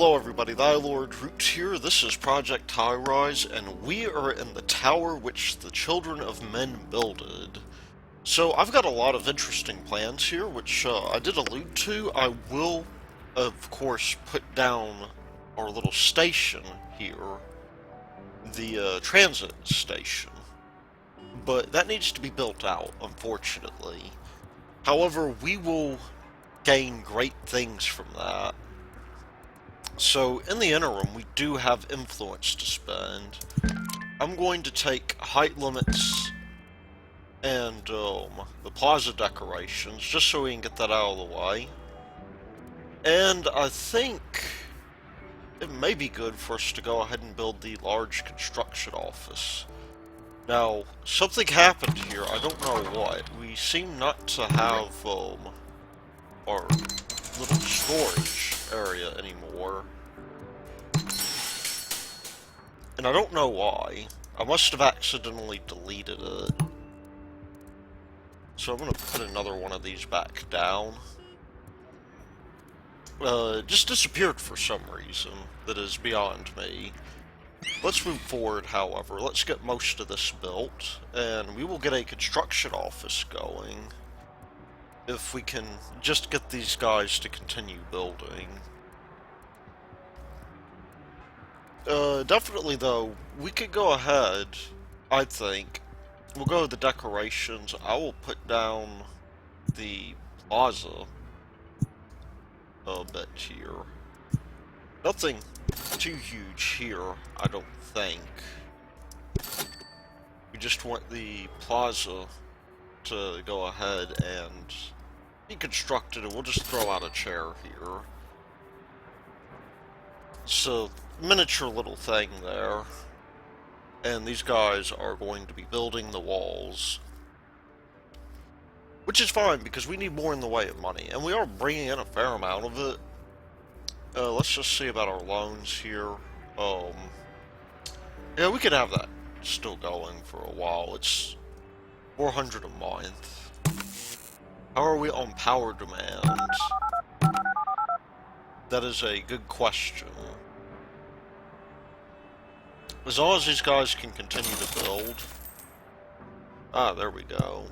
Hello everybody, Thy Lord Root here. This is Project Highrise, and we are in the tower which the children of men builded. So I've got a lot of interesting plans here, which I did allude to. I will, of course, put down our little station here, the transit station. But that needs to be built out, unfortunately. However, we will gain great things from that. So, in the interim, we do have influence to spend. I'm going to take height limits and the plaza decorations, just so we can get that out of the way. And I think it may be good for us to go ahead and build the large construction office. Now, something happened here, I don't know what. We seem not to have our little storage area anymore. And I don't know why. I must have accidentally deleted it. So I'm gonna put another one of these back down. It just disappeared for some reason that is beyond me. Let's move forward, however. Let's get most of this built, and we will get a construction office going if we can just get these guys to continue building. Definitely though, we could go ahead, I think. We'll go with the decorations. I will put down the plaza a bit here. Nothing too huge here, I don't think. We just want the plaza to go ahead and be constructed, and we'll just throw out a chair here. So, miniature little thing there. And these guys are going to be building the walls. Which is fine, because we need more in the way of money. And we are bringing in a fair amount of it. Let's just see about our loans here. Yeah, we could have that still going for a while. It's 400 a month. How are we on power demand? That is a good question. As long as these guys can continue to build. Ah, there we go.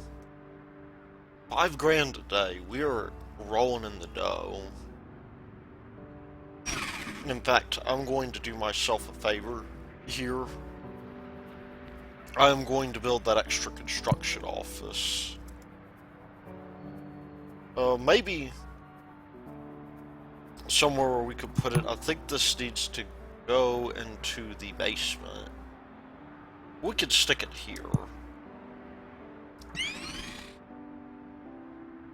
$5 grand a day. We are rolling in the dough. In fact, I'm going to do myself a favor here. I am going to build that extra construction office. Maybe somewhere where we could put it. I think this needs to go into the basement. We could stick it here.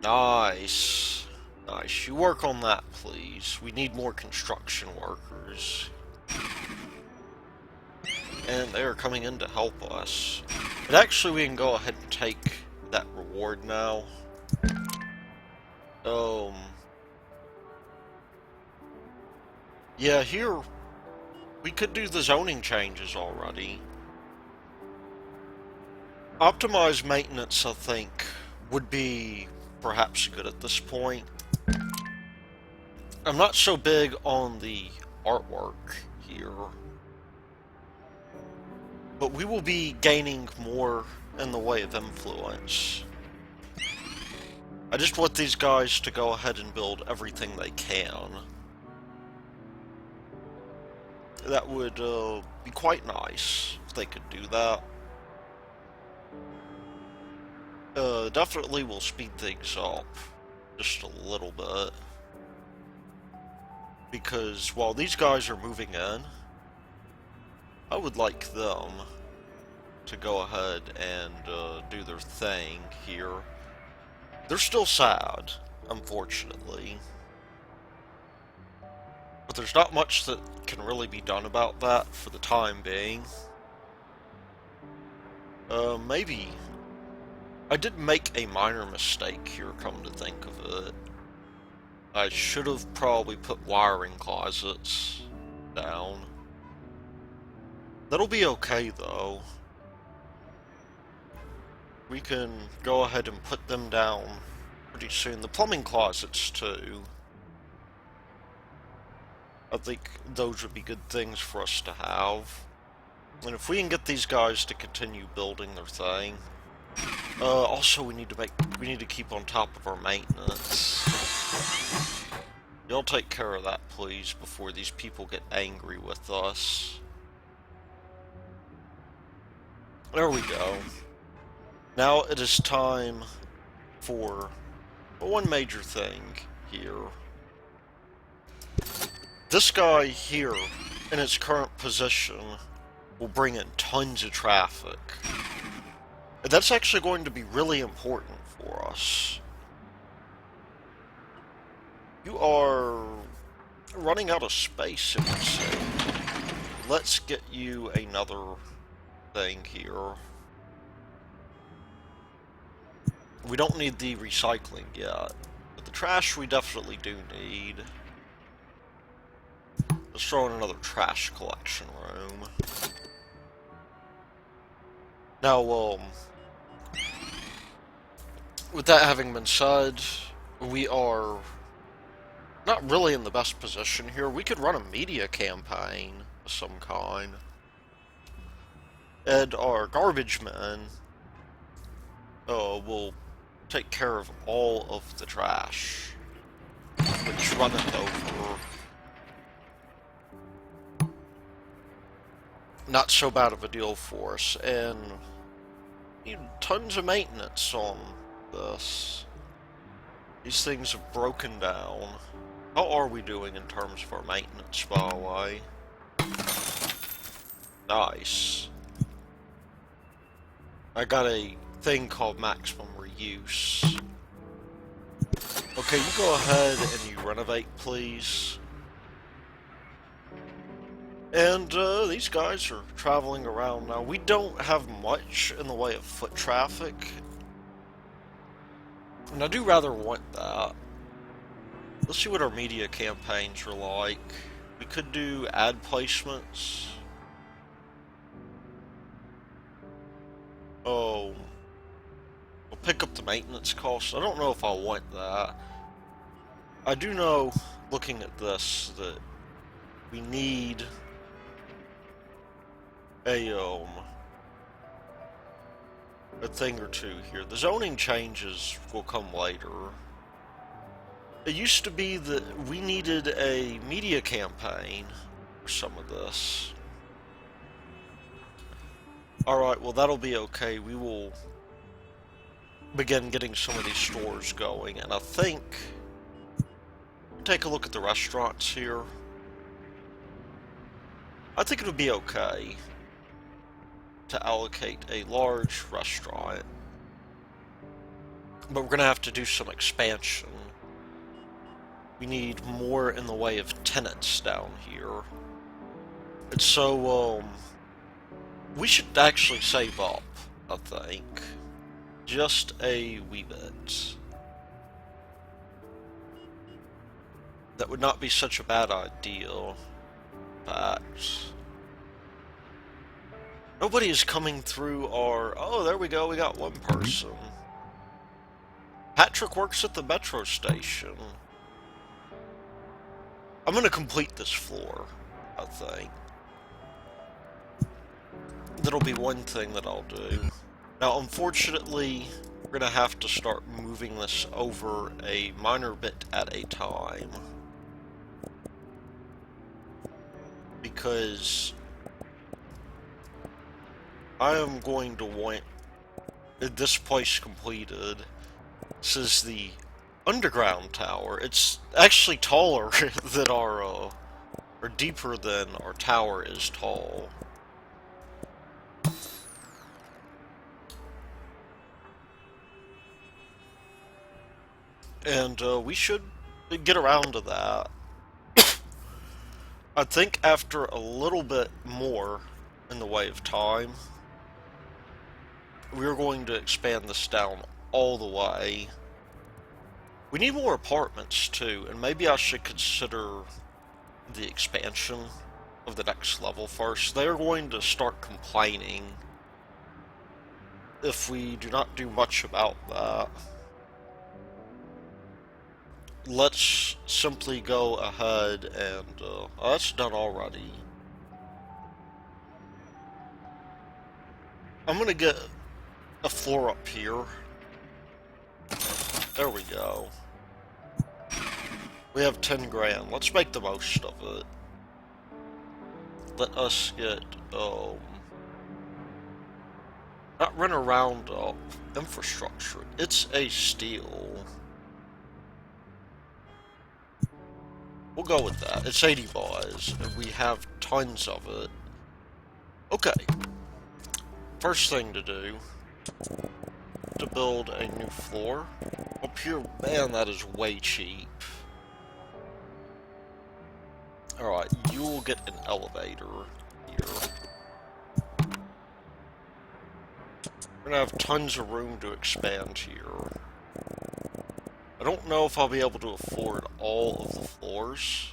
Nice. Nice. You work on that, please. We need more construction workers. And they are coming in to help us. But actually, we can go ahead and take that reward now. Yeah, here we could do the zoning changes already. Optimized maintenance, I think, would be perhaps good at this point. I'm not so big on the artwork here. But we will be gaining more in the way of influence. I just want these guys to go ahead and build everything they can. That would be quite nice if they could do that. Definitely will speed things up just a little bit. Because while these guys are moving in, I would like them to go ahead and do their thing here. They're still sad, unfortunately. But there's not much that can really be done about that for the time being. Maybe I did make a minor mistake here, come to think of it. I should have probably put wiring closets down. That'll be okay, though. We can go ahead and put them down pretty soon. The plumbing closets, too. I think those would be good things for us to have. And if we can get these guys to continue building their thing, also we need to keep on top of our maintenance. Y'all take care of that, please, before these people get angry with us. There we go. Now it is time for one major thing here. This guy here, in its current position, will bring in tons of traffic. And that's actually going to be really important for us. You are running out of space, it would seem. Let's get you another thing here. We don't need the recycling yet, but the trash we definitely do need. Let's throw in another trash collection room. Now, with that having been said, we are not really in the best position here. We could run a media campaign of some kind. And our garbage men will take care of all of the trash, which runneth over. Not so bad of a deal for us, and need tons of maintenance on this. These things have broken down. How are we doing in terms of our maintenance, by the way? Nice. I got a thing called maximum reuse. Okay, you go ahead and you renovate, please. And these guys are traveling around now. We don't have much in the way of foot traffic, and I do rather want that. Let's see what our media campaigns are like. We could do ad placements. Oh, we'll pick up the maintenance costs. I don't know if I want that. I do know, looking at this, that we need a thing or two here. The zoning changes will come later. It used to be that we needed a media campaign for some of this. Alright, well that'll be okay. We will begin getting some of these stores going, and I think take a look at the restaurants here. I think it would be okay to allocate a large restaurant, but we're gonna have to do some expansion. We need more in the way of tenants down here. And so, we should actually save up, I think. Just a wee bit. That would not be such a bad idea, but nobody is coming through our... Oh, there we go, we got one person. Patrick works at the metro station. I'm gonna complete this floor, I think. That'll be one thing that I'll do. Now, unfortunately, we're gonna have to start moving this over a minor bit at a time. Because I am going to want this place completed. This is the underground tower. It's actually taller than our, or deeper than our tower is tall. And we should get around to that. I think after a little bit more in the way of time, we're going to expand this down all the way. We need more apartments too, and maybe I should consider the expansion of the next level first. They're going to start complaining if we do not do much about that. let's simply go ahead and, oh, that's done already. I'm gonna get a floor up here. There we go. We have 10 grand. Let's make the most of it. Let us get, not run around, infrastructure. It's a steal. We'll go with that. It's 80 buys, and we have tons of it. Okay. First thing to do, to build a new floor. Up here, man, that is way cheap. Alright, you will get an elevator here. We're gonna have tons of room to expand here. I don't know if I'll be able to afford all of the floors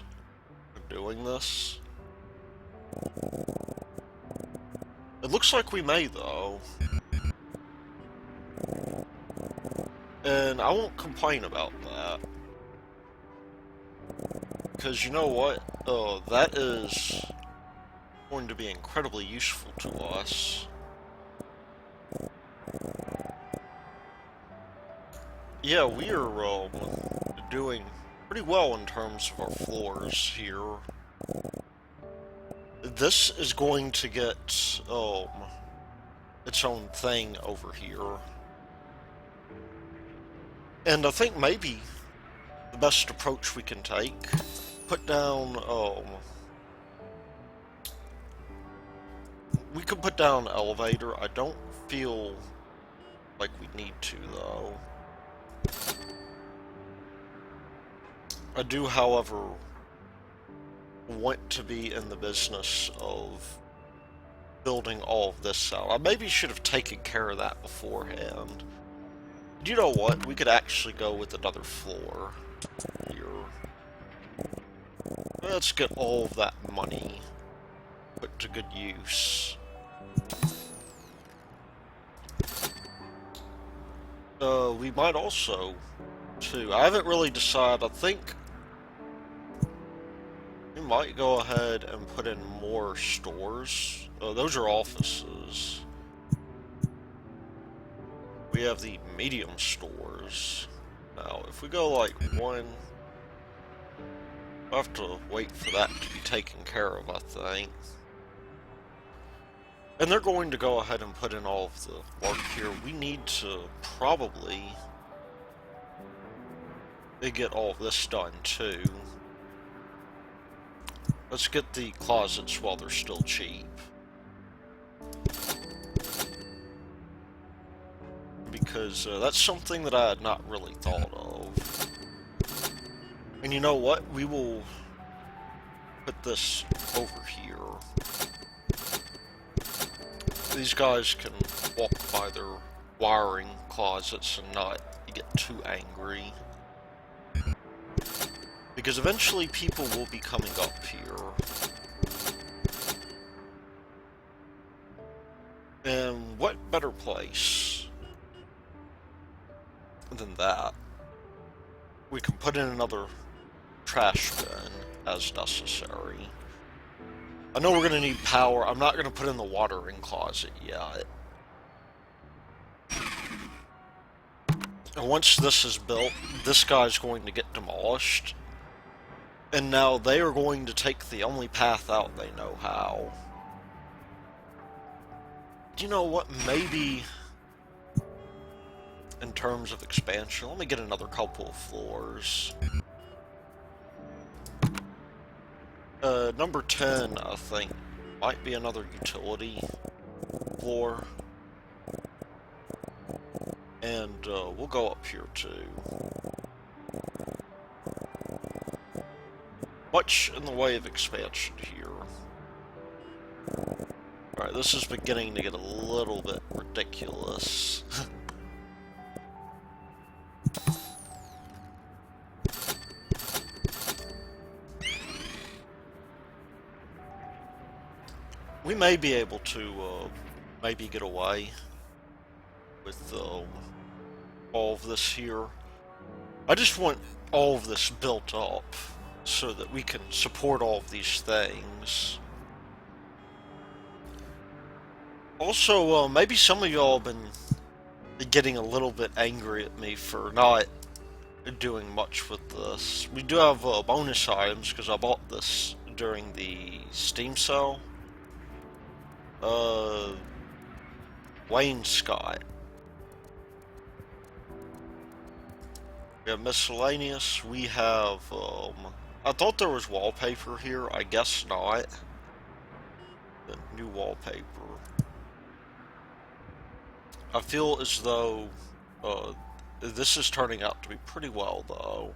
for doing this. It looks like we may, though. And I won't complain about that. Because you know what? That is going to be incredibly useful to us. Yeah, we are doing pretty well in terms of our floors here. This is going to get its own thing over here. And I think maybe the best approach we can take, put down, we could put down an elevator. I don't feel like we need to, though. I do, however, want to be in the business of building all of this out. I maybe should have taken care of that beforehand. You know what? We could actually go with another floor here. Let's get all of that money put to good use. We might also, too, I haven't really decided. I think we might go ahead and put in more stores. Those are offices. We have the medium stores. Now, if we go like one, I'll have to wait for that to be taken care of, I think. And they're going to go ahead and put in all of the work here. We need to probably get all of this done, too. Let's get the closets while they're still cheap. Because that's something that I had not really thought of. And you know what? We will put this over here. These guys can walk by their wiring closets and not get too angry. Because eventually people will be coming up here. And what better place than that? We can put in another trash bin as necessary. I know we're going to need power. I'm not going to put in the watering closet yet. And once this is built, this guy's going to get demolished. And now they are going to take the only path out they know how. You know what? Maybe in terms of expansion, let me get another couple of floors. Number 10, I think, might be another utility floor. And we'll go up here too. Much in the way of expansion here. Alright, this is beginning to get a little bit ridiculous. We may be able to maybe get away with all of this here. I just want all of this built up so that we can support all of these things. Also, maybe some of y'all have been getting a little bit angry at me for not doing much with this. We do have bonus items because I bought this during the Steam sale. Wayne Scott. We have miscellaneous. We have, I thought there was wallpaper here. I guess not. The new wallpaper. I feel as though, this is turning out to be pretty well, though.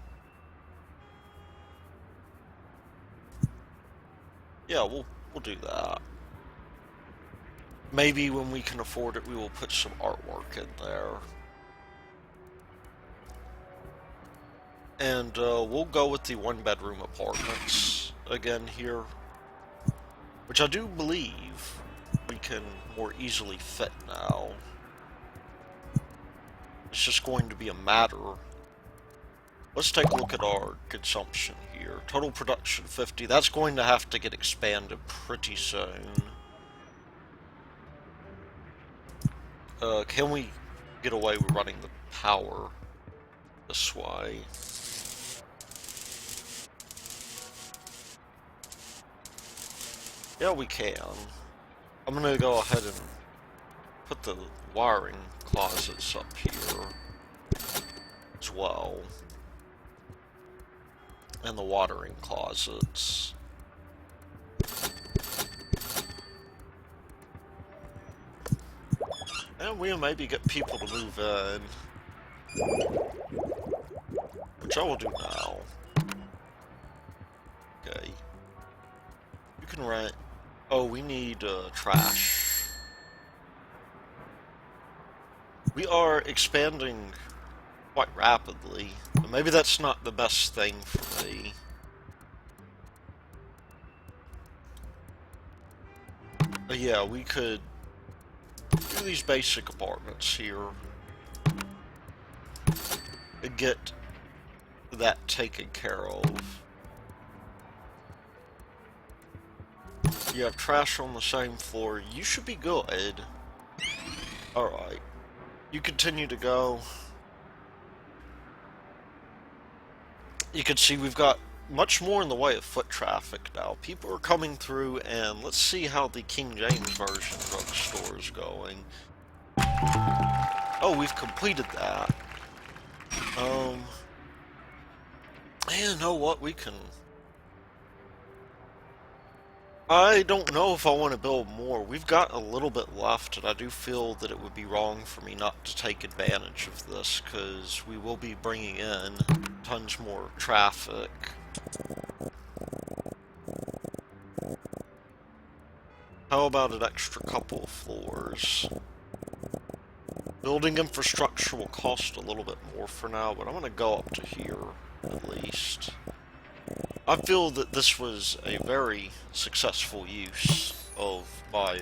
Yeah, we'll do that. Maybe when we can afford it, we will put some artwork in there. And we'll go with the one-bedroom apartments again here, which I do believe we can more easily fit now. It's just going to be a matter. Let's take a look at our consumption here. Total production 50. That's going to have to get expanded pretty soon. Can we get away with running the power this way? Yeah, we can. I'm gonna go ahead and put the wiring closets up here as well. And the watering closets. And we'll maybe get people to move in. Which I will do now. Okay. You can rent. Oh, we need trash. We are expanding quite rapidly. But maybe that's not the best thing for me. But yeah, we could do these basic apartments here and get that taken care of. You have trash on the same floor. You should be good. Alright. You continue to go. You can see we've got much more in the way of foot traffic now. People are coming through, and let's see how the King James Version drugstore is going. Oh, we've completed that. And you know what? We can... I don't know if I want to build more. We've got a little bit left, and I do feel that it would be wrong for me not to take advantage of this, because we will be bringing in tons more traffic. How about an extra couple of floors? Building infrastructure will cost a little bit more for now, but I'm going to go up to here, at least. I feel that this was a very successful use of my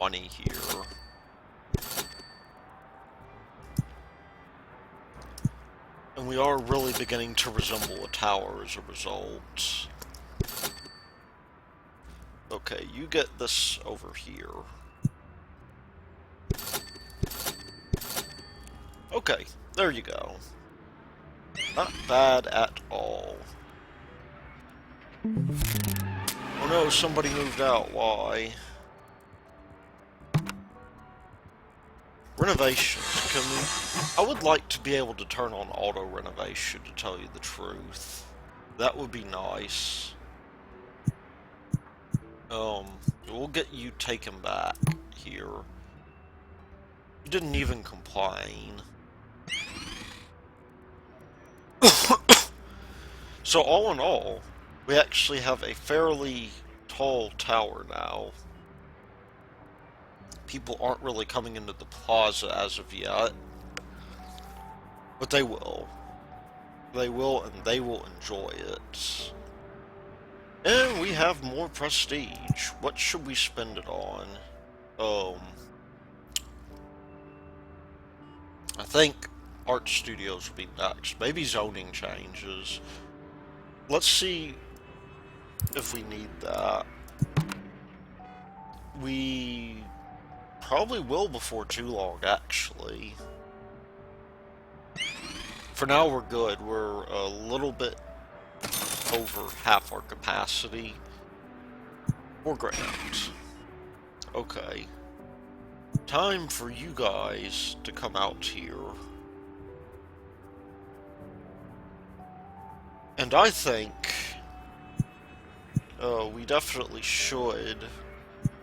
money here. And we are really beginning to resemble a tower as a result. Okay, you get this over here. Okay, there you go. Not bad at all. Oh no, somebody moved out. Why? Renovations. Can we... I would like to be able to turn on auto renovation, to tell you the truth. That would be nice. We'll get you taken back here. You didn't even complain. So all in all, we actually have a fairly tall tower now. People aren't really coming into the plaza as of yet. But they will. They will, and they will enjoy it. And we have more prestige. What should we spend it on? I think art studios will be next. Maybe zoning changes. Let's see if we need that. We probably will before too long, actually. For now, we're good. We're a little bit over half our capacity. 4 grand. Okay. Time for you guys to come out here. And I think we definitely should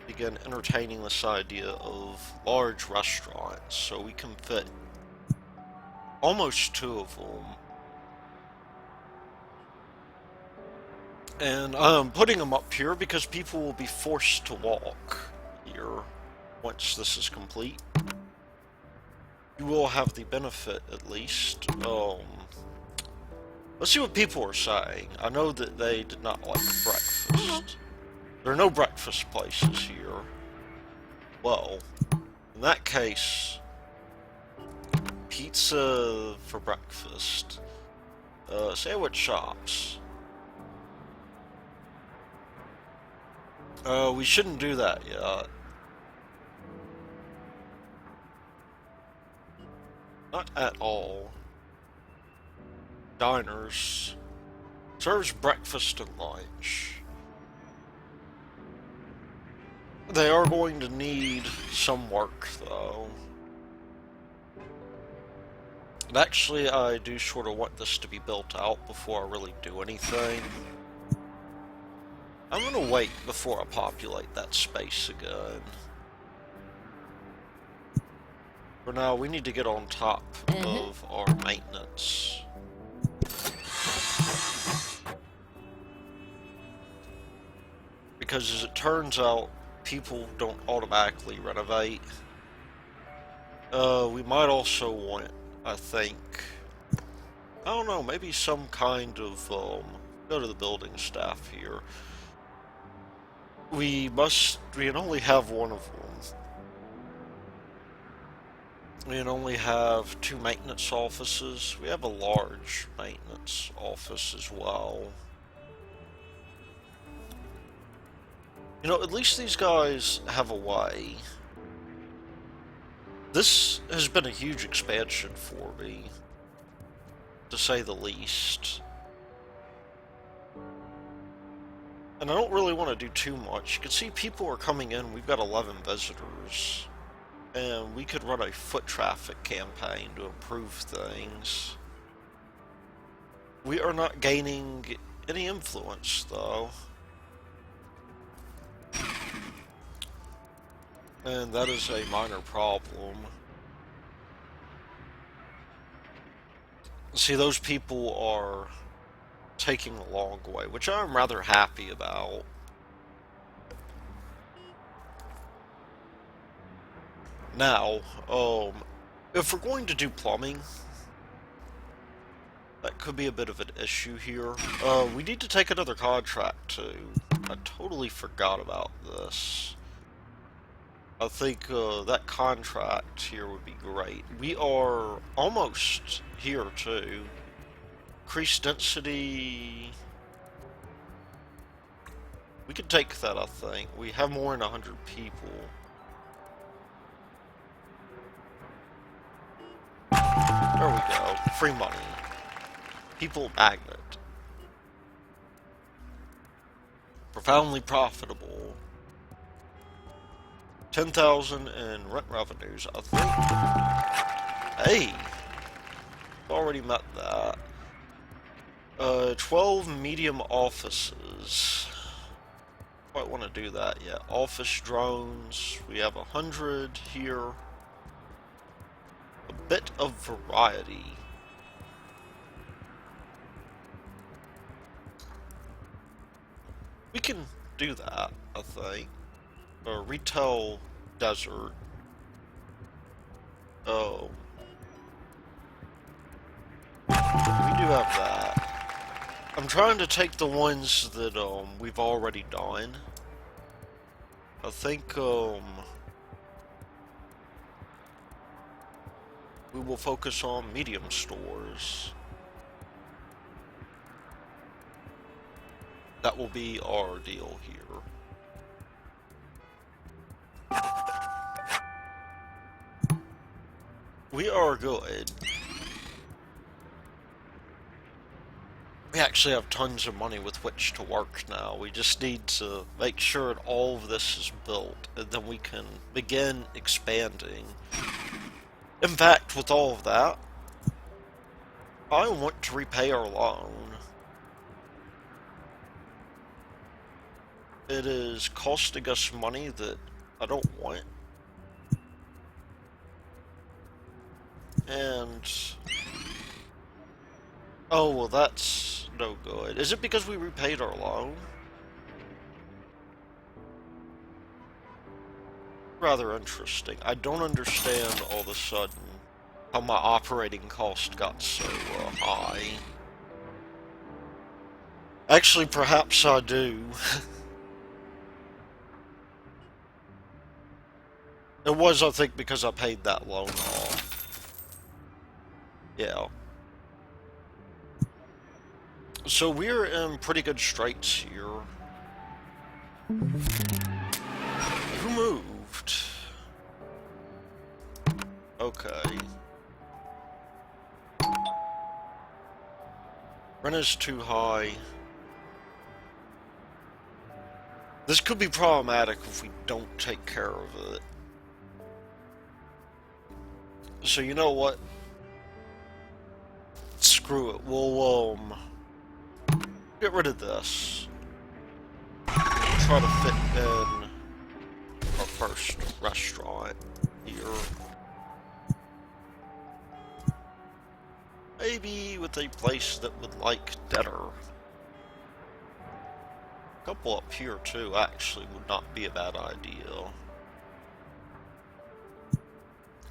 begin entertaining this idea of large restaurants so we can fit almost 2 of them. And I'm putting them up here because people will be forced to walk here once this is complete. You will have the benefit, at least. Let's see what people are saying. I know that they did not like breakfast. There are no breakfast places here. Well, in that case, pizza for breakfast. Sandwich shops. We shouldn't do that yet. Not at all. Diners. Serves breakfast and lunch. They are going to need some work, though. And actually, I do sort of want this to be built out before I really do anything. I'm gonna wait before I populate that space again. For now, we need to get on top of our maintenance. Because as it turns out, people don't automatically renovate. We might also want, I think, I don't know, maybe some kind of, go to the building staff here. We can only have one of them. We can only have 2 maintenance offices. We have a large maintenance office as well. You know, at least these guys have a way. This has been a huge expansion for me, to say the least. And I don't really want to do too much. You can see people are coming in. We've got 11 visitors. And we could run a foot traffic campaign to improve things. We are not gaining any influence, though. And that is a minor problem. See, those people are taking a long way, which I'm rather happy about. Now, if we're going to do plumbing, that could be a bit of an issue here. We need to take another contract too. I totally forgot about this. I think that contract here would be great. We are almost here too. Increased density. We could take that, I think. We have more than 100 people. There we go. Free money. People magnet. Profoundly profitable. 10,000 in rent revenues, I think. Hey! Already met that. 12 medium offices. Quite want to do that yet. Office drones. We have 100 here. A bit of variety. We can do that, I think. Retail desert. Oh. We do have that. I'm trying to take the ones that, we've already done. I think, we will focus on medium stores. That will be our deal here. We are good. We actually have tons of money with which to work now. We just need to make sure that all of this is built, and then we can begin expanding. In fact, with all of that, I want to repay our loan. It is costing us money that I don't want. And... oh, well that's no good. Is it because we repaid our loan? Rather interesting. I don't understand all of a sudden how my operating cost got so high. Actually, perhaps I do. It was, I think, because I paid that loan off. Yeah. So we're in pretty good straits here. Who moved? Okay. Rent is too high. This could be problematic if we don't take care of it. So you know what? Screw it. We'll, get rid of this. Try to fit in our first restaurant here. Maybe with a place that would like dinner. A couple up here too, actually, would not be a bad idea.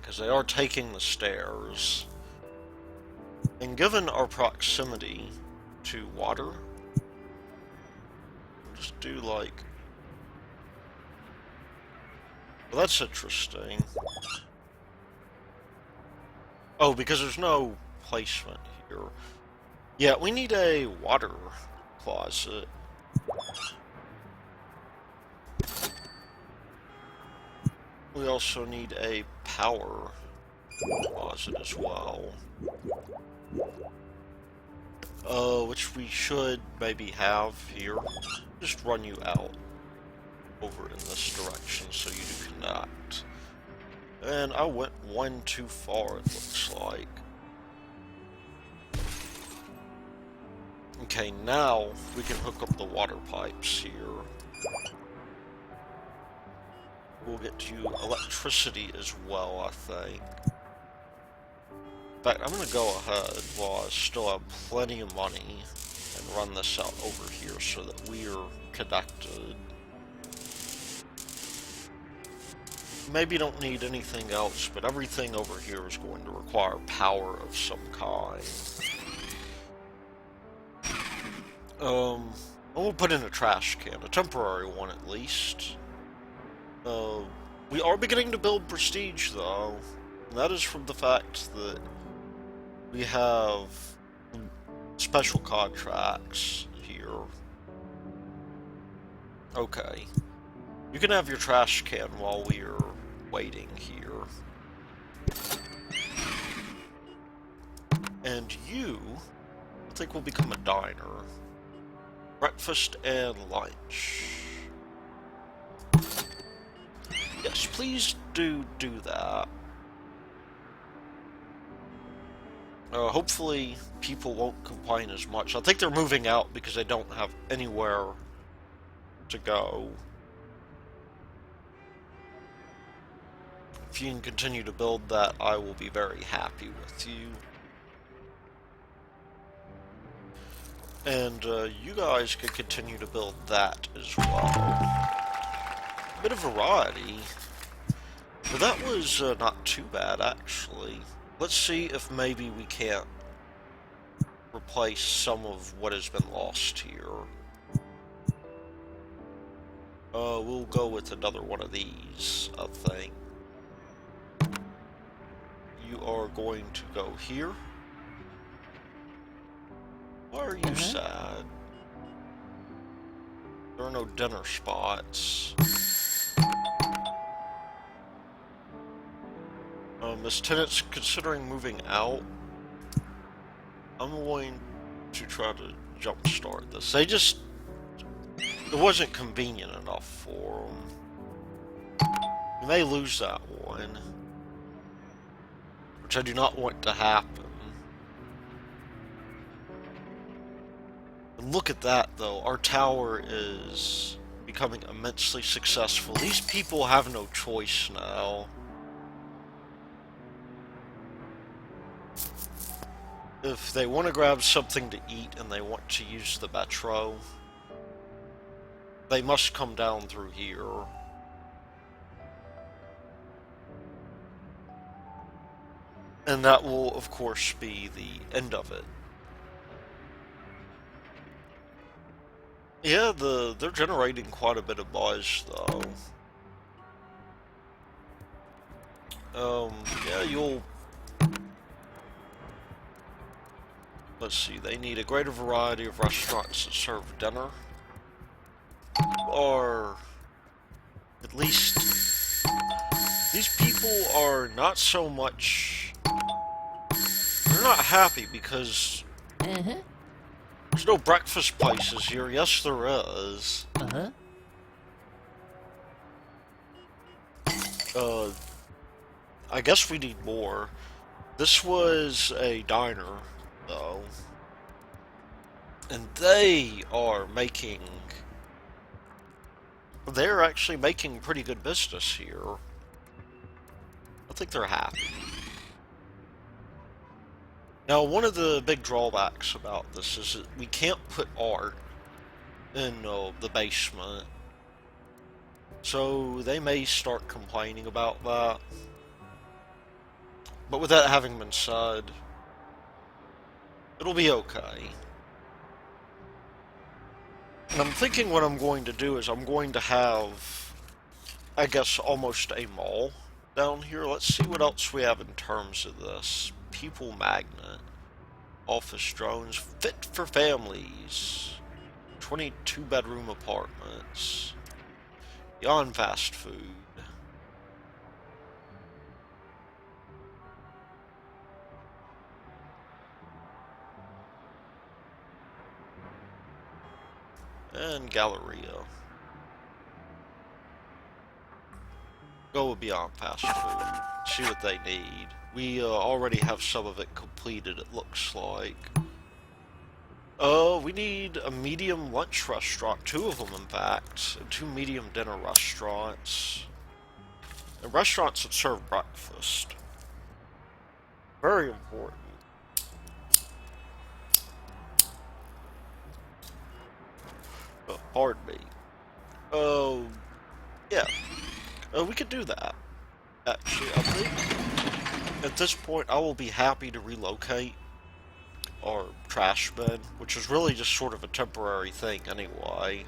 Because they are taking the stairs. And given our proximity to water, we'll just do like... well, that's interesting. Oh, because there's no placement here. Yeah, we need a water closet. We also need a power closet as well. Which we should maybe have here. Just run you out over in this direction so you cannot. And I went one too far, it looks like. Okay, now we can hook up the water pipes here. We'll get you electricity as well, I think. In fact, I'm going to go ahead while I still have plenty of money and run this out over here so that we are connected. Maybe don't need anything else, but everything over here is going to require power of some kind. We'll put in a trash can, a temporary one at least. We are beginning to build prestige, though. And that is from the fact that we have special contracts here. Okay. You can have your trash can while we're waiting here. And you, I think, will become a diner. Breakfast and lunch. Yes, please do that. Hopefully people won't complain as much. I think they're moving out because they don't have anywhere to go. If you can continue to build that, I will be very happy with you. And you guys can continue to build that as well. A bit of variety. But that was not too bad, actually. Let's see if maybe we can't replace some of what has been lost here. We'll go with another one of these, I think. you are going to go here. Why are you sad? There are no dinner spots. As tenants considering moving out, I'm going to try to jumpstart this. It wasn't convenient enough for them. We may lose that one, which I do not want to happen. And look at that, though. Our tower is becoming immensely successful. These people have no choice now. If they want to grab something to eat and they want to use the metro, they must come down through here. And that will, of course, be the end of it. Yeah, they're generating quite a bit of buzz, though. Yeah, let's see, they need a greater variety of restaurants that serve dinner. Or, at least, these people are not so much... They're not happy because... There's no breakfast places here. Yes, there is. I guess we need more. This was a diner, though. And they are making... They're actually making pretty good business here. I think they're happy. Now, one of the big drawbacks about this is that we can't put art in the basement. So they may start complaining about that. But with that having been said, it'll be okay. And I'm thinking what I'm going to do is I'm going to have, I guess, almost a mall down here. Let's see what else we have in terms of this. People magnet. Office drones. Fit for families. 22-bedroom apartments. Beyond fast food. And Galleria. Go with Beyond fast food. See what they need. We already have some of it completed, it looks like. We need a medium lunch restaurant. 2 of them, in fact. And 2 medium dinner restaurants. And restaurants that serve breakfast. Very important. Pardon me. Oh, yeah. We could do that. Actually, I think at this point I will be happy to relocate our trash bin, which is really just sort of a temporary thing anyway.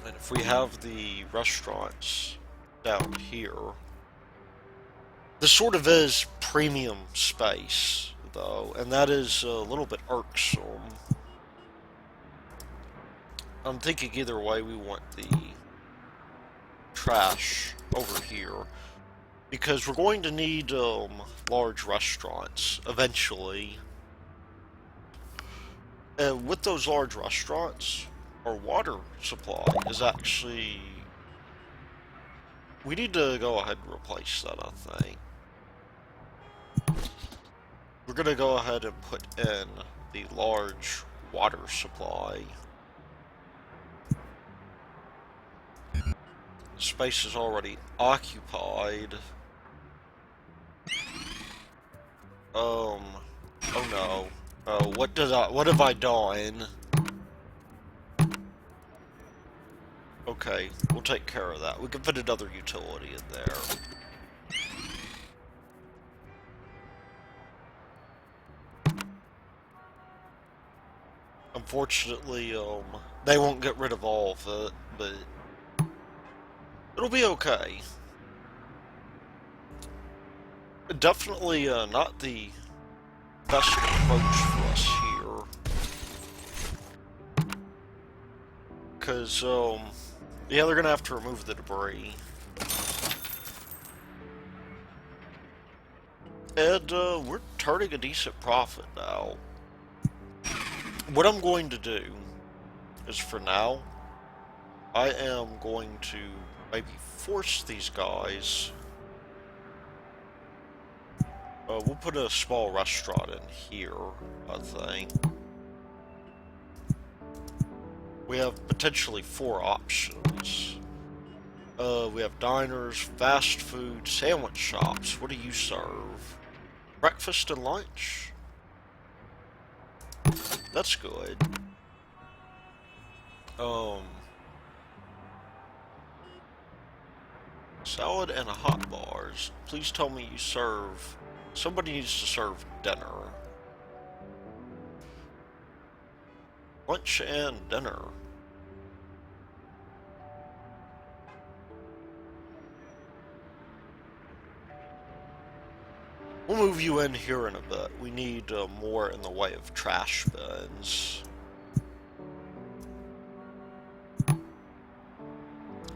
And if we have the restaurants down here, this sort of is premium space, though, and that is a little bit irksome. I'm thinking either way we want the trash over here, because we're going to need large restaurants eventually. And with those large restaurants, our water supply is actually... We need to go ahead and replace that, I think. We're going to go ahead and put in the large water supply. Space is already occupied. Oh no. What have I done? Okay, we'll take care of that. We can fit another utility in there. Unfortunately, they won't get rid of all of it, but it'll be okay. Definitely not the best approach for us here. Because, yeah, they're gonna have to remove the debris. And, we're turning a decent profit now. What I'm going to do is, for now, I am going to maybe force these guys. We'll put a small restaurant in here, I think. We have potentially 4 options. We have diners, fast food, sandwich shops. What do you serve? Breakfast and lunch? That's good. Salad and hot bars. Please tell me you serve... Somebody needs to serve dinner. Lunch and dinner. We'll move you in here in a bit. We need more in the way of trash bins.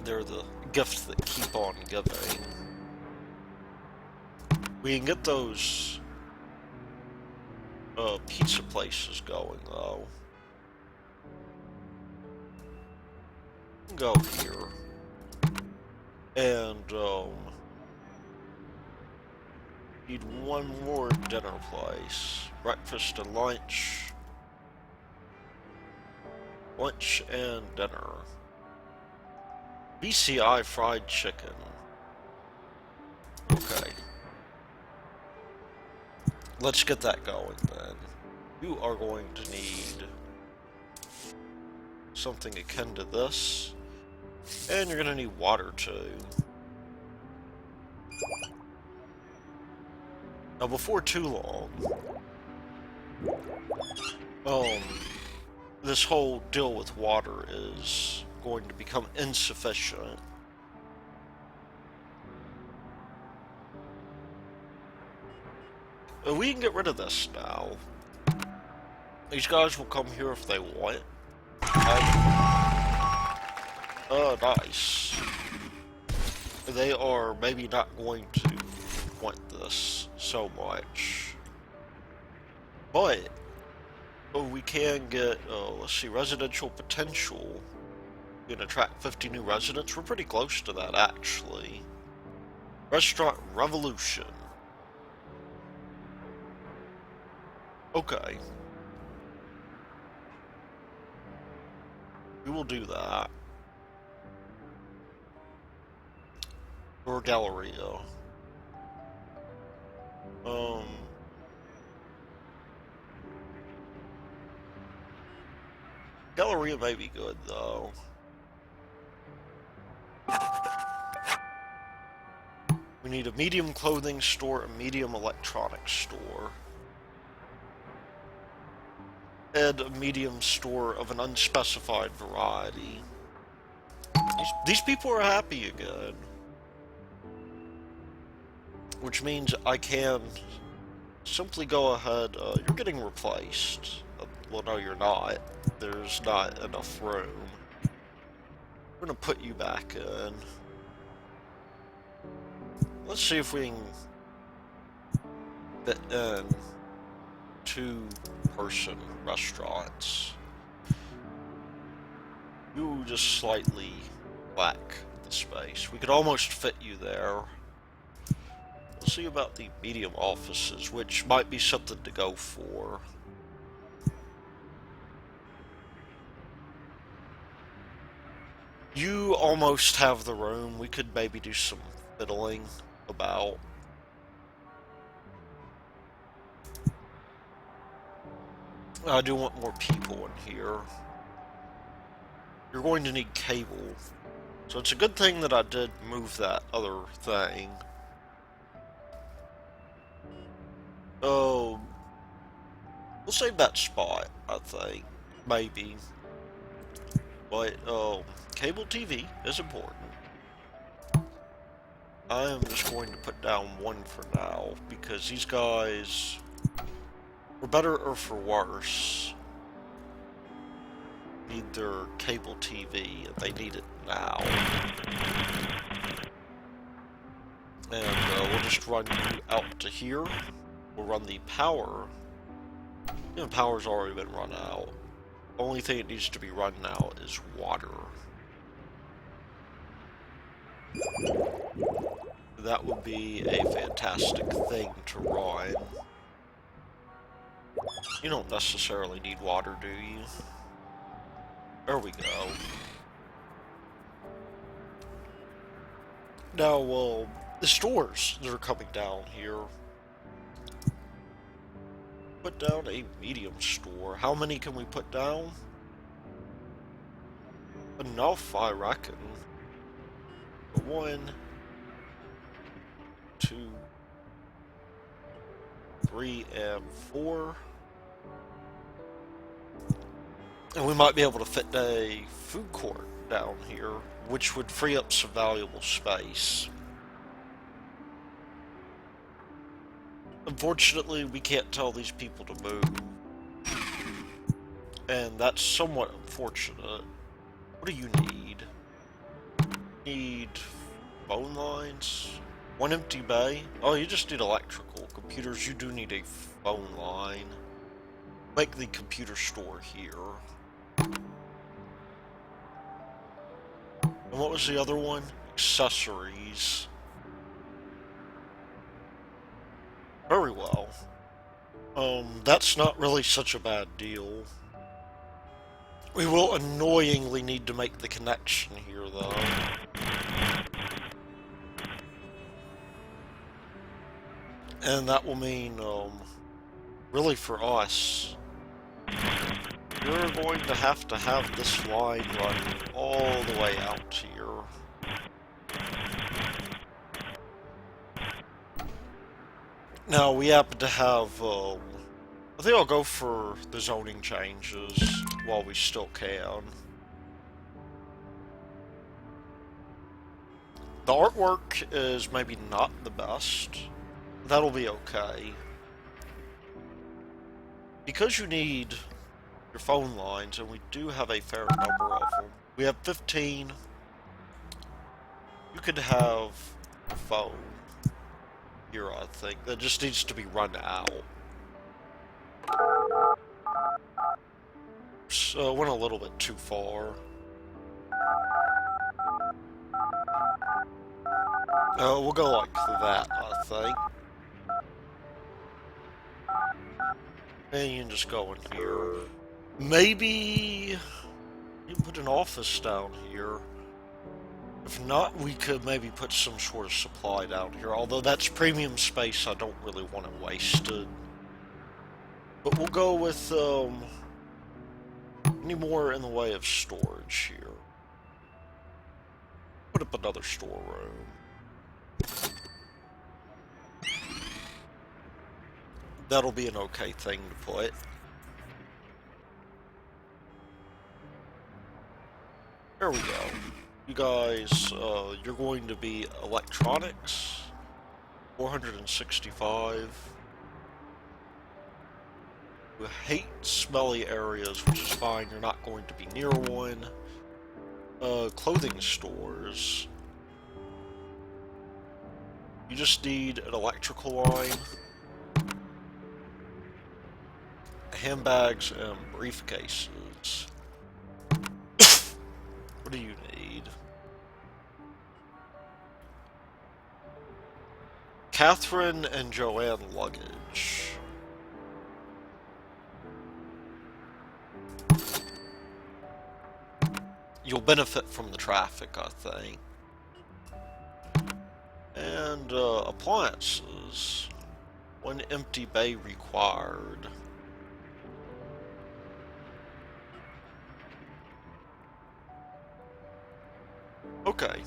They're the gift that keep on giving. We can get those pizza places going, though. Go here. And, need one more dinner place. Breakfast and lunch. Lunch and dinner. BCI fried chicken. Okay. Let's get that going then. You are going to need something akin to this. And you're gonna need water too. Now before too long, this whole deal with water is going to become insufficient. We can get rid of this now. These guys will come here if they want. Nice. They are maybe not going to want this so much. But, we can get, let's see, residential potential. We can attract 50 new residents. We're pretty close to that, actually. Restaurant revolution. Okay. We will do that. Or Galleria. Galleria may be good, though. We need a medium clothing store, a medium electronics store. And a medium store of an unspecified variety. These people are happy again. Which means I can simply go ahead, you're getting replaced. Well, no, you're not. There's not enough room. We're gonna put you back in. Let's see if we can fit in 2-person restaurants. You just slightly lack the space. We could almost fit you there. We'll see about the medium offices, which might be something to go for. You almost have the room. We could maybe do some fiddling about. I do want more people in here. You're going to need cable. So it's a good thing that I did move that other thing. Oh, we'll save that spot, I think. Maybe. But, cable TV is important. I am just going to put down one for now, because these guys, for better or for worse, need their cable TV, and they need it now. And we'll just run you out to here. We'll run the power. You know, power's already been run out. Only thing that needs to be run now is water. That would be a fantastic thing to run. You don't necessarily need water, do you? There we go. Now, the stores that are coming down here. Put down a medium store. How many can we put down? Enough, I reckon. 1, 2, 3, and 4. And we might be able to fit a food court down here, which would free up some valuable space. Unfortunately, we can't tell these people to move. And that's somewhat unfortunate. What do you need? Need phone lines? One empty bay? Oh, you just need electrical. Computers, you do need a phone line. Make the computer store here. And what was the other one? Accessories. Very well. That's not really such a bad deal. We will annoyingly need to make the connection here, though. And that will mean, really for us, you're going to have this line running all the way out here. Now, we happen to have, I think I'll go for the zoning changes while we still can. The artwork is maybe not the best. That'll be okay. Because you need your phone lines, and we do have a fair number of them. We have 15. You could have a phone here, I think. That just needs to be run out. So, went a little bit too far. We'll go like that, I think. And you can just go in here. Maybe you can put an office down here. If not, we could maybe put some sort of supply down here. Although that's premium space, I don't really want to waste it. But we'll go with, any more in the way of storage here. Put up another storeroom. That'll be an okay thing to put. There we go. You guys, you're going to be electronics. 465. You hate smelly areas, which is fine. You're not going to be near one. Clothing stores. You just need an electrical line. Handbags and briefcases. What do you need? Catherine and Joanne luggage. You'll benefit from the traffic, I think. And appliances. One empty bay required. Okay.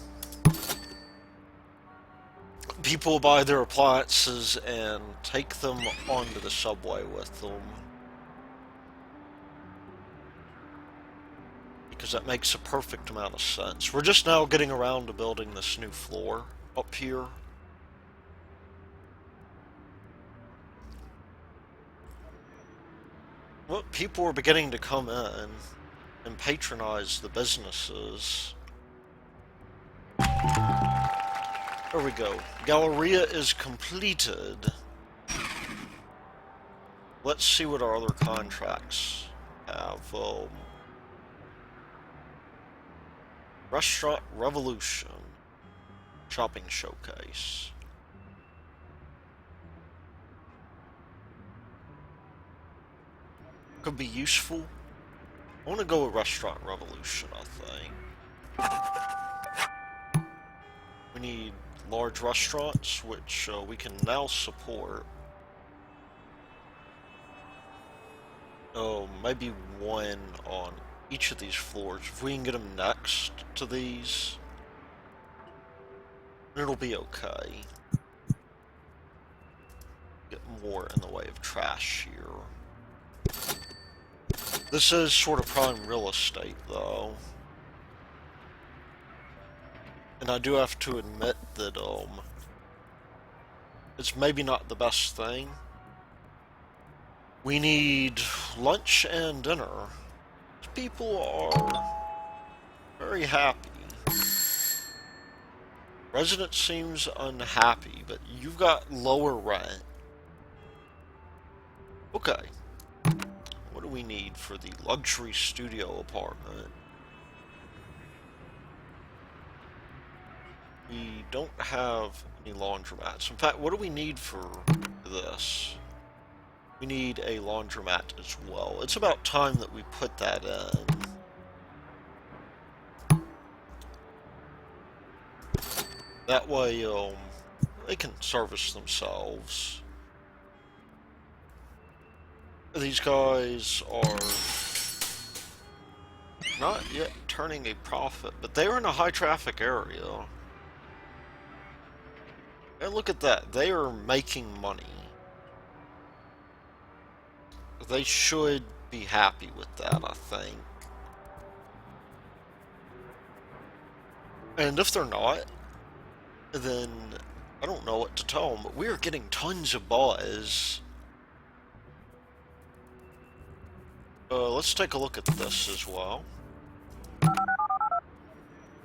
People buy their appliances and take them onto the subway with them. Because that makes a perfect amount of sense. We're just now getting around to building this new floor. up here. Well, people are beginning to come in and patronize the businesses. There we go. Galleria is completed. Let's see what our other contracts have. Restaurant Revolution. Shopping Showcase. Could be useful. I want to go with Restaurant Revolution, I think. We need large restaurants, which we can now support. Oh, maybe one on each of these floors. If we can get them next to these, it'll be okay. Get more in the way of trash here. This is sort of prime real estate, though. And I do have to admit that, it's maybe not the best thing. We need lunch and dinner. People are very happy. Resident seems unhappy, but you've got lower rent. Okay. What do we need for the luxury studio apartment? We don't have any laundromats. In fact, what do we need for this? We need a laundromat as well. It's about time that we put that in. That way, they can service themselves. These guys are not yet turning a profit, but they're in a high traffic area. And look at that, they are making money. They should be happy with that, I think. And if they're not, then I don't know what to tell them, but we are getting tons of buzz. Let's take a look at this as well.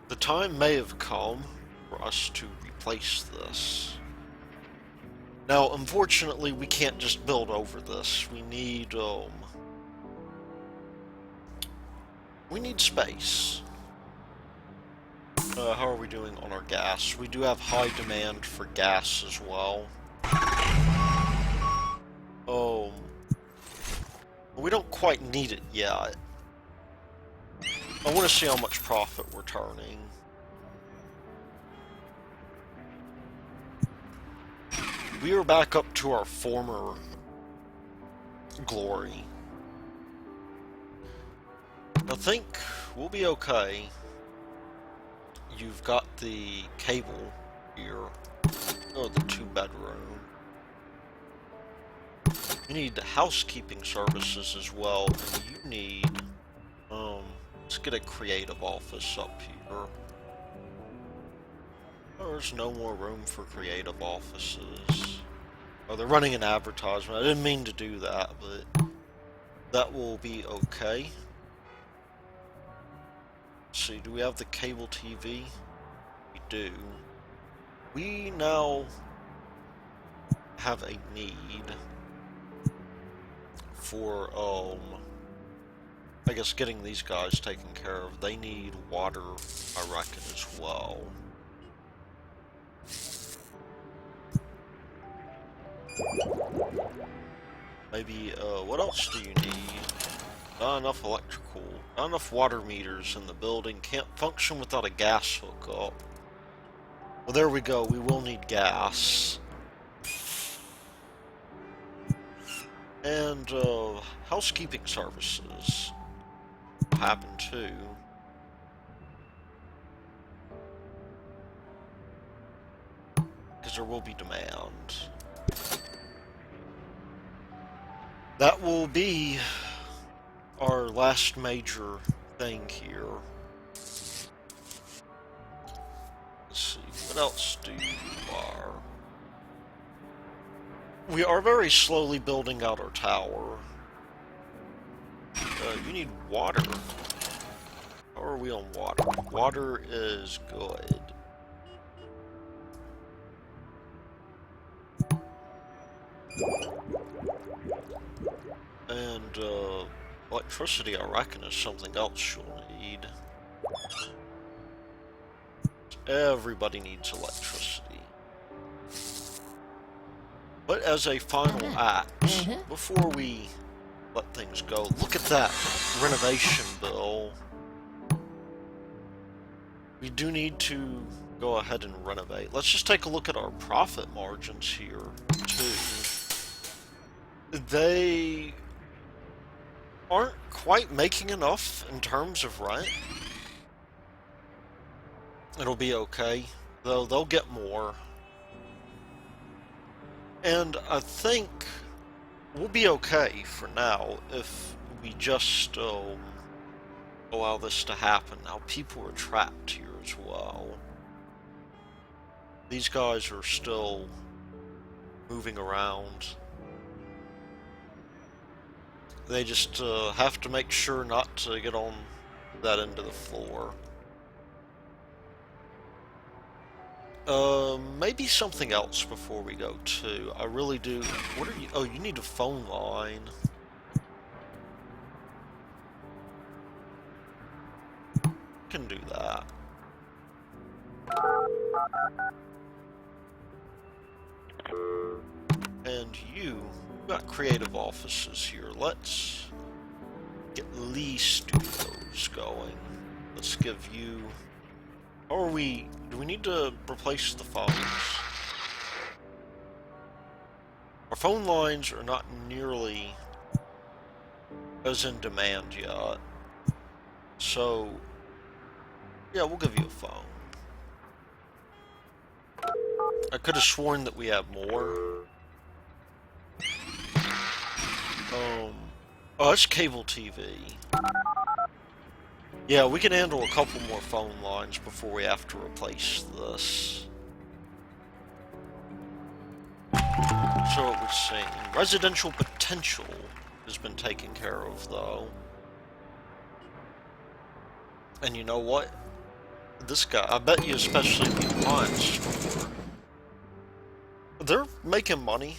The time may have come for us to replace this. Now, unfortunately, we can't just build over this. We need space. How are we doing on our gas? We do have high demand for gas as well. We don't quite need it yet. I want to see how much profit we're turning. We are back up to our former glory. I think we'll be okay. You've got the cable here. Oh, the 2-bedroom. You need housekeeping services as well, and you need, let's get a creative office up here. Oh, there's no more room for creative offices. Oh, they're running an advertisement. I didn't mean to do that, but that will be okay. Let's see, do we have the cable TV? We do. We now have a need for, I guess getting these guys taken care of. They need water, I reckon, as well. Maybe, what else do you need? Not enough electrical, not enough water meters in the building. Can't function without a gas hookup. Well, there we go. We will need gas. And, housekeeping services will happen too. Because there will be demand. That will be our last major thing here. Let's see, What else do you require? We are very slowly building out our tower. You need water. How are we on water? Water is good. And, electricity, I reckon, is something else you'll need. Everybody needs electricity. But as a final act, before we let things go, look at that renovation bill. We do need to go ahead and renovate. Let's just take a look at our profit margins here, too. They aren't quite making enough in terms of rent. It'll be okay, though they'll get more. And I think we'll be okay for now if we just allow this to happen. Now, people are trapped here as well. These guys are still moving around. They just have to make sure not to get on that end of the floor. Maybe something else before we go too. I really do. What are you? Oh, you need a phone line. Can do that. And you got creative offices here. Let's get at least two of those going. Let's give you. Or do we need to replace the phones? Our phone lines are not nearly as in demand yet. So, yeah, we'll give you a phone. I could have sworn that we had more. Oh, that's cable TV. Yeah, we can handle a couple more phone lines before we have to replace this. So it was saying, residential potential has been taken care of, though. And you know what? This guy, I bet you especially the appliance store, they're making money.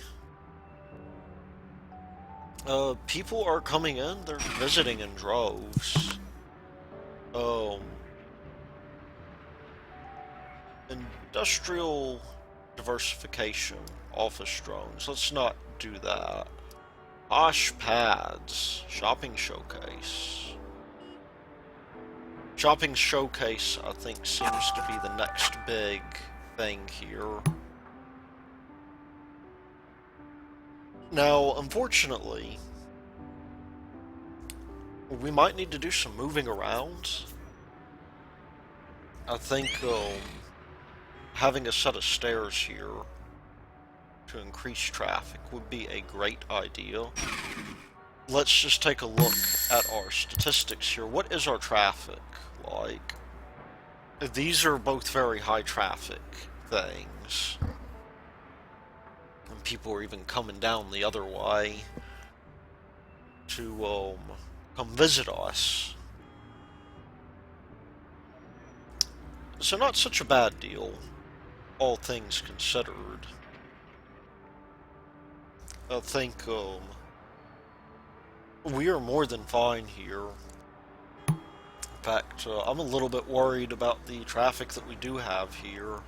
People are coming in, they're visiting in droves. Industrial diversification, office drones. Let's not do that. Posh pads, shopping showcase. Shopping showcase, I think, seems to be the next big thing here. Now, unfortunately, we might need to do some moving around. I think having a set of stairs here to increase traffic would be a great idea. Let's just take a look at our statistics here. What is our traffic like? These are both very high traffic things. And people are even coming down the other way to come visit us. So not such a bad deal, all things considered. I think we are more than fine here. In fact, I'm a little bit worried about the traffic that we do have here.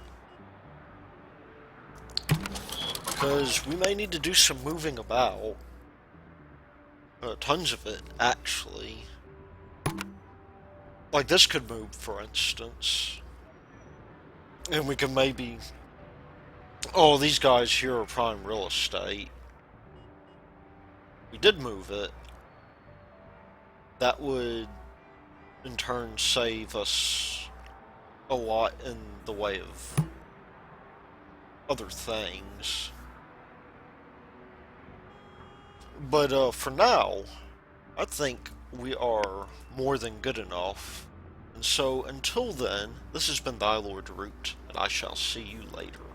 Because we may need to do some moving about. Tons of it, actually. Like this could move, for instance. And we can maybe... Oh, these guys here are prime real estate. We did move it. That would, in turn, save us a lot in the way of other things. But for now, I think we are more than good enough And so, until then, this has been Thy Lord Root, and I shall see you later.